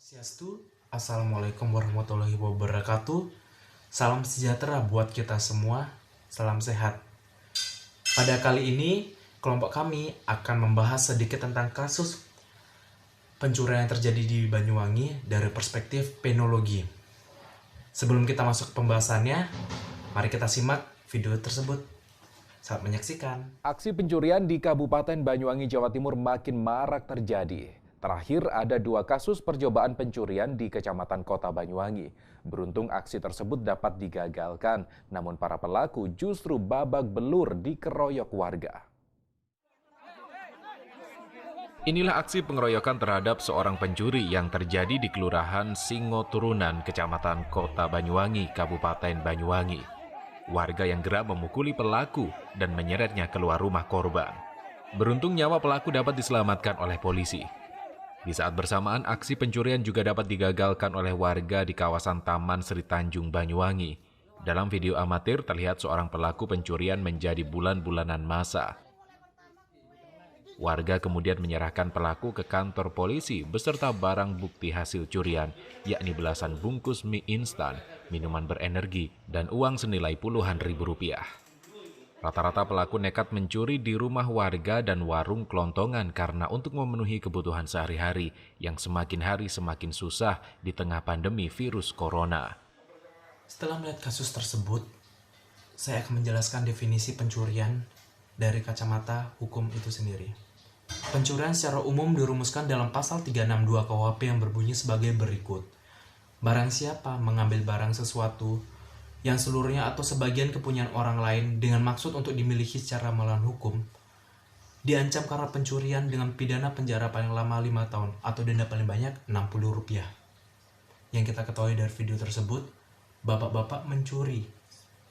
Swastiastu, Assalamualaikum warahmatullahi wabarakatuh. Salam sejahtera buat kita semua, salam sehat. Pada kali ini, kelompok kami akan membahas sedikit tentang kasus pencurian yang terjadi di Banyuwangi dari perspektif penologi. Sebelum kita masuk ke pembahasannya, mari kita simak video tersebut. Selamat menyaksikan. Aksi pencurian di Kabupaten Banyuwangi, Jawa Timur makin marak terjadi. Terakhir ada 2 kasus percobaan pencurian di Kecamatan Kota Banyuwangi. Beruntung aksi tersebut dapat digagalkan, namun para pelaku justru babak belur dikeroyok warga. Inilah aksi pengeroyokan terhadap seorang pencuri yang terjadi di Kelurahan Singoturunan, Kecamatan Kota Banyuwangi, Kabupaten Banyuwangi. Warga yang gerak memukuli pelaku dan menyeretnya keluar rumah korban. Beruntung nyawa pelaku dapat diselamatkan oleh polisi. Di saat bersamaan, aksi pencurian juga dapat digagalkan oleh warga di kawasan Taman Sri Tanjung, Banyuwangi. Dalam video amatir terlihat seorang pelaku pencurian menjadi bulan-bulanan masa. Warga kemudian menyerahkan pelaku ke kantor polisi beserta barang bukti hasil curian, yakni belasan bungkus mie instan, minuman berenergi, dan uang senilai puluhan ribu rupiah. Rata-rata pelaku nekat mencuri di rumah warga dan warung kelontongan karena untuk memenuhi kebutuhan sehari-hari yang semakin hari semakin susah di tengah pandemi virus corona. Setelah melihat kasus tersebut, saya akan menjelaskan definisi pencurian dari kacamata hukum itu sendiri. Pencurian secara umum dirumuskan dalam pasal 362 KUHP yang berbunyi sebagai berikut. Barang siapa mengambil barang sesuatu yang seluruhnya atau sebagian kepunyaan orang lain dengan maksud untuk dimiliki secara melawan hukum, diancam karena pencurian dengan pidana penjara paling lama 5 tahun atau denda paling banyak Rp60. Yang kita ketahui dari video tersebut, bapak-bapak mencuri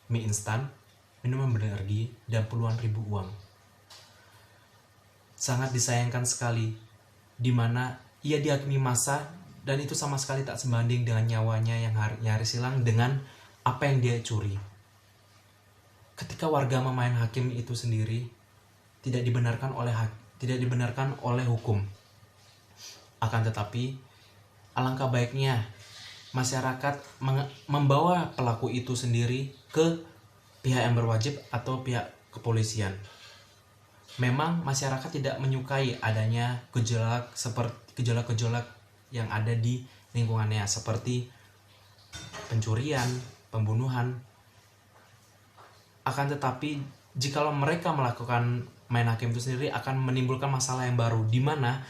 mie instan, minuman berenergi, dan puluhan ribu uang. Sangat disayangkan sekali, di mana ia dihakimi masa dan itu sama sekali tak sebanding dengan nyawanya yang nyaris hilang dengan apa yang dia curi. Ketika warga memain hakim itu sendiri tidak dibenarkan oleh hukum. Akan tetapi alangkah baiknya masyarakat membawa pelaku itu sendiri ke pihak yang berwajib atau pihak kepolisian. Memang masyarakat tidak menyukai adanya gejolak yang ada di lingkungannya seperti pencurian, pembunuhan. Akan tetapi jikalau mereka melakukan main hakim itu sendiri akan menimbulkan masalah yang baru, di mana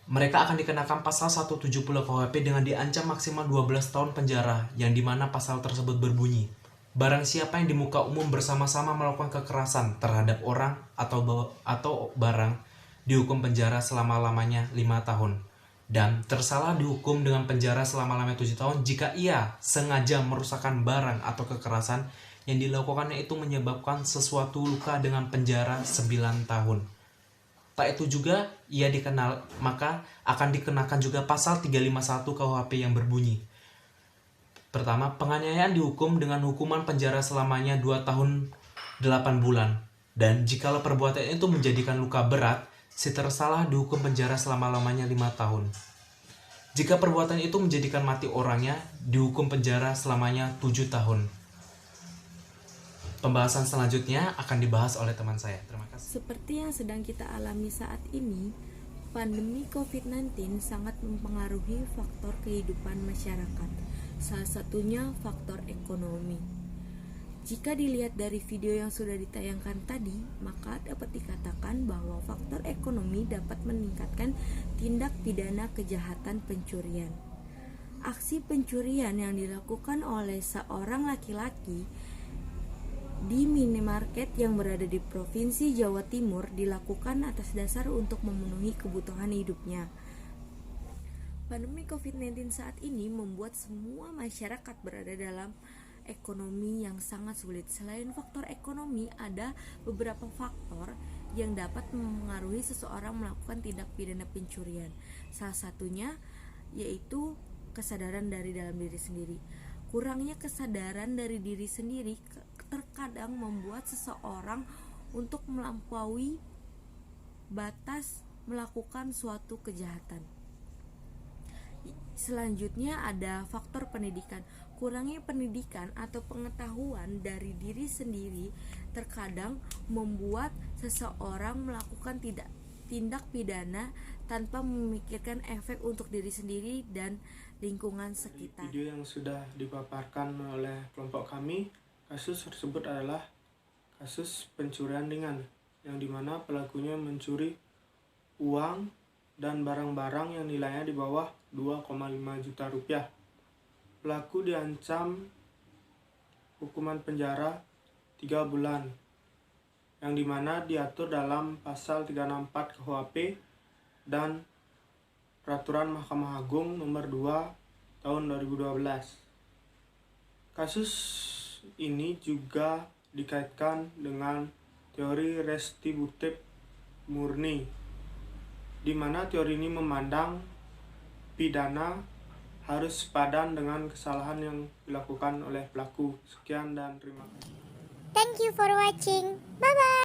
mereka akan dikenakan pasal 170 KUHP dengan diancam maksimal 12 tahun penjara, yang dimana pasal tersebut berbunyi, barang siapa yang di muka umum bersama-sama melakukan kekerasan terhadap orang atau barang dihukum penjara selama-lamanya 5 tahun. Dan tersalah dihukum dengan penjara selama-lamanya 7 tahun jika ia sengaja merusakkan barang atau kekerasan yang dilakukannya itu menyebabkan sesuatu luka dengan penjara 9 tahun. Tak itu juga ia maka akan dikenakan juga pasal 351 KUHP yang berbunyi. Pertama, penganiayaan dihukum dengan hukuman penjara selamanya 2 tahun 8 bulan. Dan jikalau perbuatan itu menjadikan luka berat, si tersalah dihukum penjara selama-lamanya 5 tahun. Jika perbuatan itu menjadikan mati orangnya, dihukum penjara selamanya 7 tahun. Pembahasan selanjutnya akan dibahas oleh teman saya. Terima kasih. Seperti yang sedang kita alami saat ini, pandemi COVID-19 sangat mempengaruhi faktor kehidupan masyarakat. Salah satunya faktor ekonomi. Jika dilihat dari video yang sudah ditayangkan tadi, maka dapat dikatakan bahwa faktor ekonomi dapat meningkatkan tindak pidana kejahatan pencurian. Aksi pencurian yang dilakukan oleh seorang laki-laki di minimarket yang berada di Provinsi Jawa Timur dilakukan atas dasar untuk memenuhi kebutuhan hidupnya. Pandemi COVID-19 saat ini membuat semua masyarakat berada dalam ekonomi yang sangat sulit. Selain faktor ekonomi, ada beberapa faktor yang dapat mempengaruhi seseorang melakukan tindak pidana pencurian. Salah satunya yaitu kesadaran dari dalam diri sendiri. Kurangnya kesadaran dari diri sendiri terkadang membuat seseorang untuk melampaui batas melakukan suatu kejahatan. Selanjutnya ada faktor pendidikan. Kurangnya pendidikan atau pengetahuan dari diri sendiri terkadang membuat seseorang melakukan tindak pidana tanpa memikirkan efek untuk diri sendiri dan lingkungan sekitar. Video yang sudah dipaparkan oleh kelompok kami, kasus tersebut adalah kasus pencurian ringan, yang dimana pelakunya mencuri uang dan barang-barang yang nilainya di bawah 2,5 juta rupiah. Pelaku diancam hukuman penjara 3 bulan, yang dimana diatur dalam pasal 364 KUHP dan Peraturan Mahkamah Agung nomor 2 tahun 2012. Kasus ini juga dikaitkan dengan teori restitutif murni, di mana teori ini memandang pidana harus sepadan dengan kesalahan yang dilakukan oleh pelaku. Sekian dan terima kasih. Thank you for watching. Bye bye.